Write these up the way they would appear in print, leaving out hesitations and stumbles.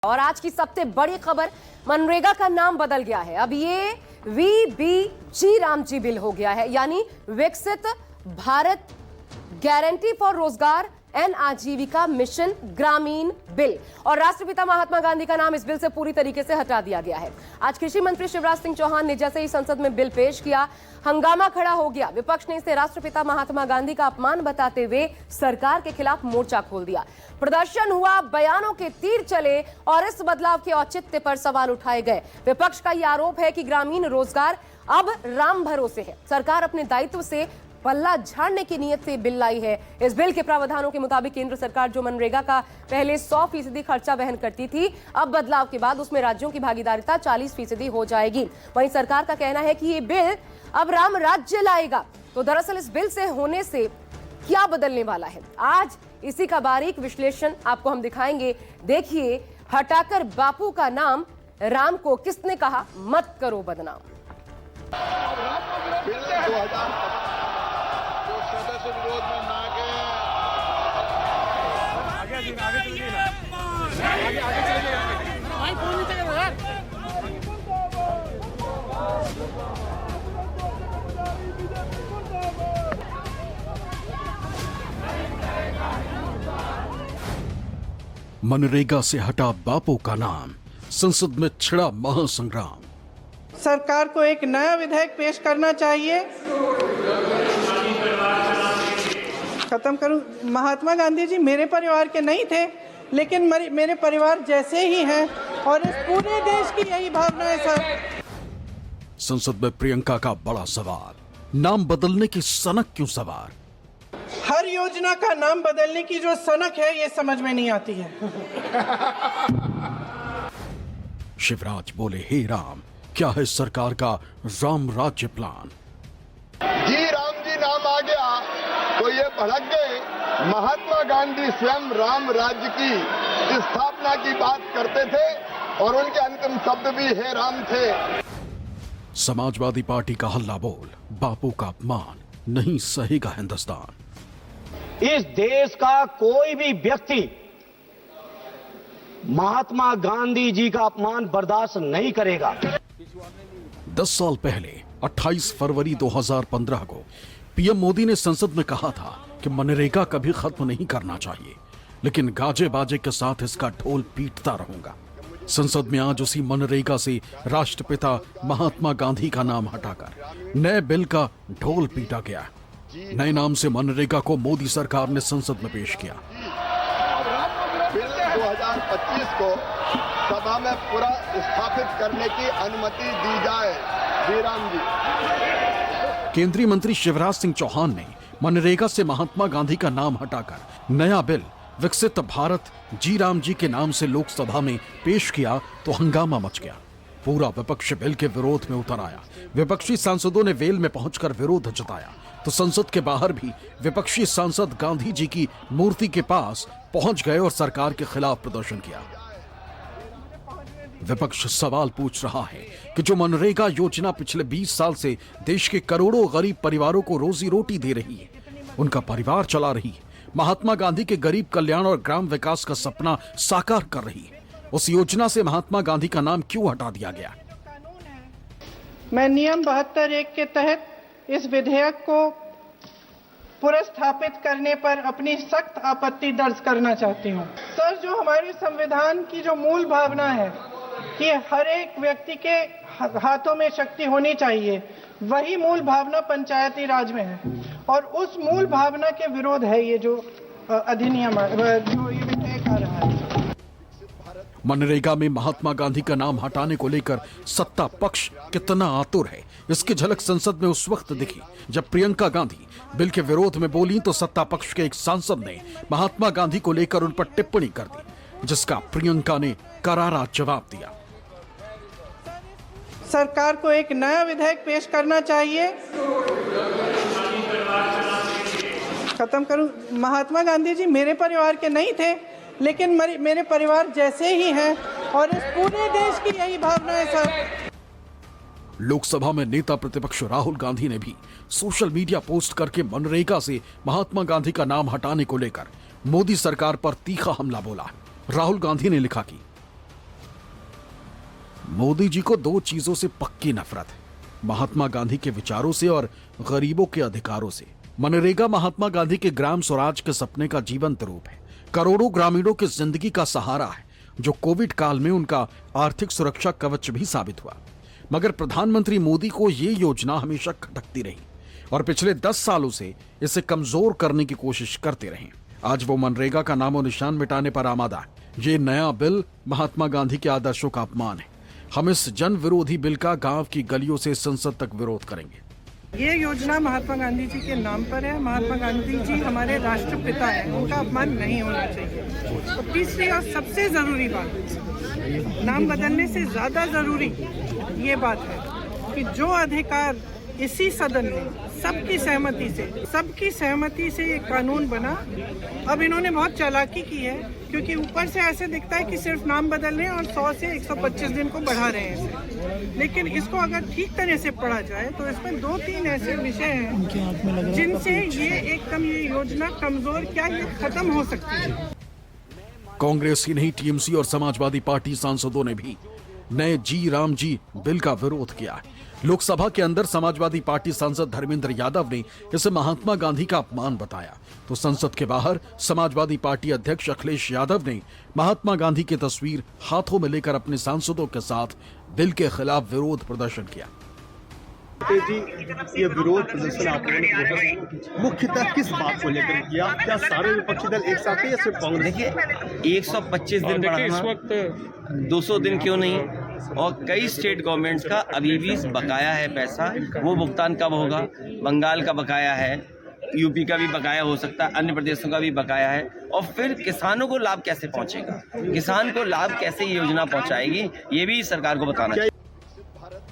और आज की सबसे बड़ी खबर, मनरेगा का नाम बदल गया है। अब ये वीबीजी रामजी बिल हो गया है, यानी विकसित भारत गारंटी फॉर रोजगार एंड आजीविका मिशन ग्रामीण बिल। और राष्ट्रपिता महात्मा गांधी का नाम इस बिल से पूरी तरीके से हटा दिया गया है। आज कृषि मंत्री शिवराज सिंह चौहान ने जैसे ही संसद में बिल पेश किया, हंगामा खड़ा हो गया। विपक्ष ने इसे राष्ट्रपिता महात्मा गांधी का अपमान बताते हुए सरकार के खिलाफ मोर्चा खोल दिया। प्रदर्शन हुआ, बयानों के तीर चले और इस बदलाव के औचित्य पर सवाल उठाए गए। विपक्ष का यह आरोप है कि ग्रामीण रोजगार अब राम भरोसे है। सरकार अपने दायित्व से पल्ला झाड़ने की नीयत से बिल लाई है। इस बिल के प्रावधानों के मुताबिक केंद्र सरकार जो मनरेगा का पहले 100% खर्चा वहन करती थी, अब बदलाव के बाद उसमें राज्यों की भागीदारिता 40% हो जाएगी। वहीं सरकार का कहना है कि ये बिल अब राम राज्य लाएगा। तो दरअसल इस बिल से होने से क्या बदलने वाला है, आज इसी का बारीक विश्लेषण आपको हम दिखाएंगे। देखिए, हटाकर बापू का नाम, राम को किसने कहा मत करो बदनाम। विरोध में ना गए, आगे चलिए ना, आगे चलिए भाई, फोन नहीं चलेगा यार। मनरेगा से हटा बापू का नाम, संसद में छिड़ा महासंग्राम। सरकार को एक नया विधेयक पेश करना चाहिए। खत्म करूं। महात्मा गांधी जी मेरे परिवार के नहीं थे, लेकिन मेरे परिवार जैसे ही हैं और इस पूरे देश की यही भावना है सर। संसद में प्रियंका का बड़ा सवाल, नाम बदलने की सनक क्यों सवार? हर योजना का नाम बदलने की जो सनक है, ये समझ में नहीं आती है। शिवराज बोले, हे राम, क्या है सरकार का राम राज्य प्लान? जी राम जी नाम आ गया तो ये भड़क गए। महात्मा गांधी स्वयं राम राज्य की स्थापना की बात करते थे और उनके अंतिम शब्द भी हे राम थे। समाजवादी पार्टी का हल्ला बोल, बापू का अपमान नहीं सहेगा हिंदुस्तान। इस देश का कोई भी व्यक्ति महात्मा गांधी जी का अपमान बर्दाश्त नहीं करेगा। 10 साल पहले 28 फरवरी 2015 को पीएम मोदी ने संसद में कहा था कि मनरेगा कभी खत्म नहीं करना चाहिए, लेकिन गाजे बाजे के साथ इसका ढोल पीटता रहूंगा। संसद में आज उसी मनरेगा से राष्ट्रपिता महात्मा गांधी का नाम हटाकर नए बिल का ढोल पीटा गया। नए नाम से मनरेगा को मोदी सरकार ने संसद में पेश किया। बिल 2025 को सभा में पूरा स्थापित करने की अनुमति दी जाए। जी राम जी। केंद्रीय मंत्री शिवराज सिंह चौहान ने मनरेगा से महात्मा गांधी का नाम हटाकर नया बिल विकसित भारत जी राम जी के नाम से लोकसभा में पेश किया तो हंगामा मच गया। पूरा विपक्ष बिल के विरोध में उतर आया। विपक्षी सांसदों ने वेल में पहुंचकर विरोध जताया तो संसद के बाहर भी विपक्षी सांसद गांधी जी की मूर्ति के पास पहुंच गए और सरकार के खिलाफ प्रदर्शन किया। विपक्ष सवाल पूछ रहा है कि जो मनरेगा योजना पिछले 20 साल से देश के करोड़ों गरीब परिवारों को रोजी रोटी दे रही है, उनका परिवार चला रही है, महात्मा गांधी के गरीब कल्याण और ग्राम विकास का सपना साकार कर रही है, उस योजना से महात्मा गांधी का नाम क्यों हटा दिया गया? मैं नियम 72(1) के तहत इस विधेयक को पुनर्स्थापित करने पर अपनी सख्त आपत्ति दर्ज करना चाहती हूँ। सर, जो हमारे संविधान की जो मूल भावना है कि हर एक व्यक्ति के हाथों में शक्ति होनी चाहिए, वही मूल भावना पंचायती राज में है और उस मूल भावना के विरोध है ये जो अधिनियम, जो ये विधेयक आ रहा है। मनरेगा में महात्मा गांधी का नाम हटाने को लेकर सत्ता पक्ष कितना आतुर है, इसकी झलक संसद में उस वक्त दिखी जब प्रियंका गांधी बिल के विरोध में बोली तो सत्ता पक्ष के एक सांसद ने महात्मा गांधी को लेकर उन पर टिप्पणी कर दी, जिसका प्रियंका ने करारा जवाब दिया। सरकार को एक नया विधेयक पेश करना चाहिए। खत्म करूं। महात्मा गांधी जी मेरे परिवार के नहीं थे, लेकिन मेरे परिवार जैसे ही हैं और इस पूरे देश की यही भावना है सर। लोकसभा में नेता प्रतिपक्ष राहुल गांधी ने भी सोशल मीडिया पोस्ट करके मनरेगा से महात्मा गांधी का नाम हटाने को लेकर मोदी सरकार पर तीखा हमला बोला। राहुल गांधी ने लिखा कि मोदी जी को दो चीजों से पक्की नफरत है, महात्मा गांधी के विचारों से और गरीबों के अधिकारों से। मनरेगा महात्मा गांधी के ग्राम स्वराज के सपने का जीवंत रूप है, करोड़ों ग्रामीणों की जिंदगी का सहारा है, जो कोविड काल में उनका आर्थिक सुरक्षा कवच भी साबित हुआ। मगर प्रधानमंत्री मोदी को ये योजना हमेशा खटकती रही और पिछले 10 सालों से इसे कमजोर करने की कोशिश करते रहे। आज वो मनरेगा का नामो निशान मिटाने पर आमादा है। ये नया बिल महात्मा गांधी के आदर्शों का अपमान है। हम इस जन विरोधी बिल का गांव की गलियों से संसद तक विरोध करेंगे। ये योजना महात्मा गांधी जी के नाम पर है। महात्मा गांधी जी हमारे राष्ट्रपिता हैं, उनका अपमान नहीं होना चाहिए। और तीसरी और सबसे जरूरी बात, नाम बदलने से ज्यादा जरूरी ये बात है कि जो अधिकार इसी सदन में सबकी सहमति से ये कानून बना, अब इन्होंने बहुत चालाकी की है, क्योंकि ऊपर से ऐसे दिखता है कि सिर्फ नाम बदल रहे हैं और 100 से 125 दिन को बढ़ा रहे हैं इसे। लेकिन इसको अगर ठीक तरह से पढ़ा जाए तो इसमें 2-3 ऐसे विषय हैं जिनसे ये एकदम ये योजना कमजोर क्या ये खत्म हो सकती है। कांग्रेस ही नहीं, टीएमसी और समाजवादी पार्टी सांसदों ने भी नए जी राम जी बिल का विरोध किया है। लोकसभा के अंदर समाजवादी पार्टी सांसद धर्मेंद्र यादव ने इसे महात्मा गांधी का अपमान बताया, तो संसद के बाहर समाजवादी पार्टी अध्यक्ष अखिलेश यादव ने महात्मा गांधी की तस्वीर हाथों में लेकर अपने सांसदों के साथ बिल के खिलाफ विरोध प्रदर्शन किया। जी, ये विरोध प्रदर्शन आप लोगों ने मुख्यतः किस बात को लेकर किया? क्या सारे विपक्षी दल एक साथ है या सिर्फ कांग्रेस? देखिए, 125 दिन बढ़ाना, इस वक्त 200 दिन क्यों नहीं, और कई स्टेट गवर्नमेंट्स का अभी भी बकाया है पैसा, वो भुगतान कब होगा? बंगाल का बकाया है, यूपी का भी बकाया हो सकता है, अन्य प्रदेशों का भी बकाया है, और फिर किसानों को लाभ कैसे पहुंचेगा? किसान को लाभ कैसे ये योजना पहुंचाएगी, ये भी सरकार को बताना चाहिए।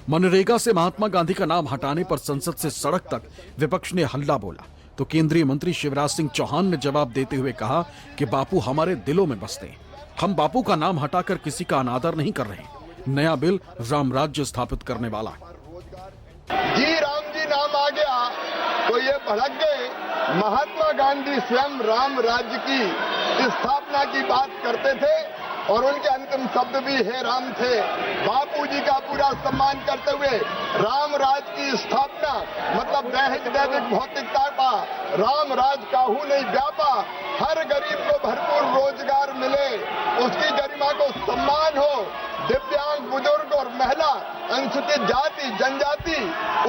मनरेगा से महात्मा गांधी का नाम हटाने पर संसद से सड़क तक विपक्ष ने हल्ला बोला, तो केंद्रीय मंत्री शिवराज सिंह चौहान ने जवाब देते हुए कहा कि बापू हमारे दिलों में बसते हैं, हम बापू का नाम हटाकर किसी का अनादर नहीं कर रहे। नया बिल राम राज्य स्थापित करने वाला है। जी राम जी नाम आ गया तो ये भड़क गए। महात्मा गांधी स्वयं राम राज्य की स्थापना की बात करते थे और उनके अंतिम शब्द भी हे राम थे। बापू जी का पूरा सम्मान करते हुए राम राज की स्थापना, मतलब दैहिक भौतिकता का राम राज काहू नहीं व्यापा, हर गरीब को भरपूर रोजगार मिले, उसकी गरिमा को सम्मान हो, दिव्यांग, बुजुर्ग और महिला, अनुसूचित जाति, जनजाति,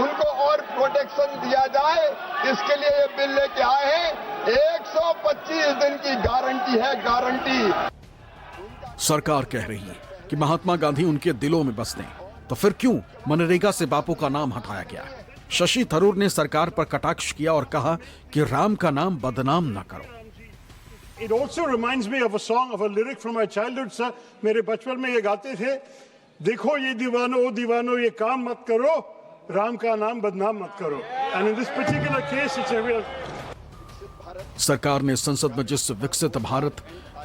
उनको और प्रोटेक्शन दिया जाए, इसके लिए ये बिल लेके आए हैं। 125 दिन की गारंटी है, गारंटी। सरकार कह रही है कि महात्मा गांधी उनके दिलों में बसते हैं, तो फिर क्यों मनरेगा से बापू का नाम हटाया गया? शशि थरूर ने सरकार पर कटाक्ष किया और कहा कि राम का नाम बदनाम न करो। It also reminds me of a song, of a lyric from my childhood, sir. मेरे बचपन में ये गाते थे, देखो ये दीवानो ओ दीवानो ये काम मत करो, राम का नाम बदनाम मत करो। And in this particular case, it's a real... सरकार ने संसद में जिस विकसित भारत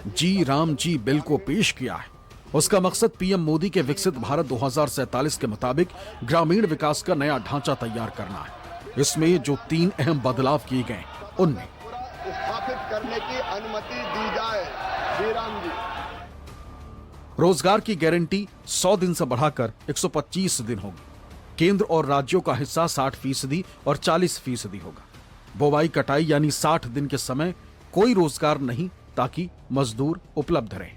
जी राम जी बिल को पेश किया है, उसका मकसद पीएम मोदी के विकसित भारत 2047 के मुताबिक ग्रामीण विकास का नया ढांचा तैयार करना है। इसमें जो 3 अहम बदलाव किए गए, उनमें स्थापित करने की अनुमति दी जाए। जी राम जी, रोजगार की गारंटी 100 दिन से बढ़ाकर 125 दिन होगी। केंद्र और राज्यों का हिस्सा 60% और 40% होगा। बोवाई कटाई यानी 60 दिन के समय कोई रोजगार नहीं, ताकि मजदूर उपलब्ध रहे।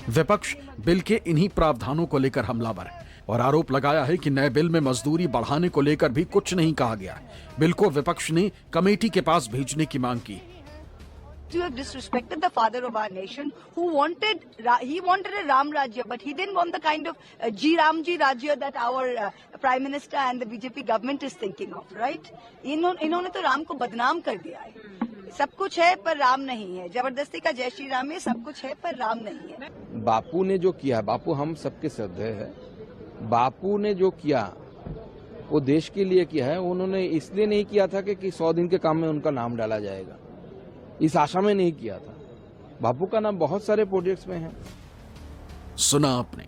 विपक्ष बिल के इन्हीं प्रावधानों को लेकर हमलावर है और आरोप लगाया है कि नए बिल में मजदूरी बढ़ाने को लेकर भी कुछ नहीं कहा गया। बिल को विपक्ष ने कमेटी के पास भेजने की मांग की। You have disrespected the father of our nation, who wanted a Ram Rajya, but he didn't want the kind of Ji Ramji Rajya that our Prime Minister and the BJP government is thinking of, right? इन्होंने तो राम को बदनाम कर दिया है। सब कुछ है पर राम नहीं है, जबरदस्ती का जय श्री राम है, सब कुछ है पर राम नहीं है। बापू ने जो किया, बापू हम सबके श्रद्धेय है, बापू ने जो किया वो देश के लिए किया है। उन्होंने इसलिए नहीं किया था कि 100 दिन के काम में उनका नाम डाला जाएगा, इस आशा में नहीं किया था। बापू का नाम बहुत सारे प्रोजेक्ट्स में है। सुना आपने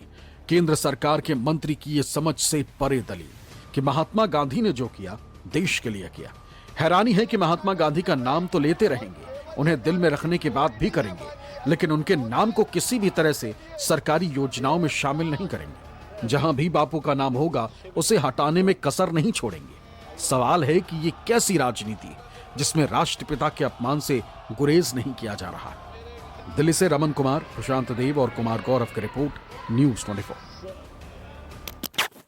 केंद्र सरकार के मंत्री की ये समझ से परे दलील कि महात्मा गांधी ने जो किया देश के लिए किया। हैरानी है कि महात्मा गांधी का नाम तो लेते रहेंगे, उन्हें दिल में रखने की बात भी करेंगे, लेकिन उनके नाम को किसी भी तरह से सरकारी योजनाओं में शामिल नहीं करेंगे। जहां भी बापू का नाम होगा उसे हटाने में कसर नहीं छोड़ेंगे। सवाल है कि ये कैसी राजनीति है जिसमें राष्ट्रपिता के अपमान से गुरेज नहीं किया जा रहा है। दिल्ली से रमन कुमार, प्रशांत देव और कुमार गौरव की रिपोर्ट, न्यूज़ 24।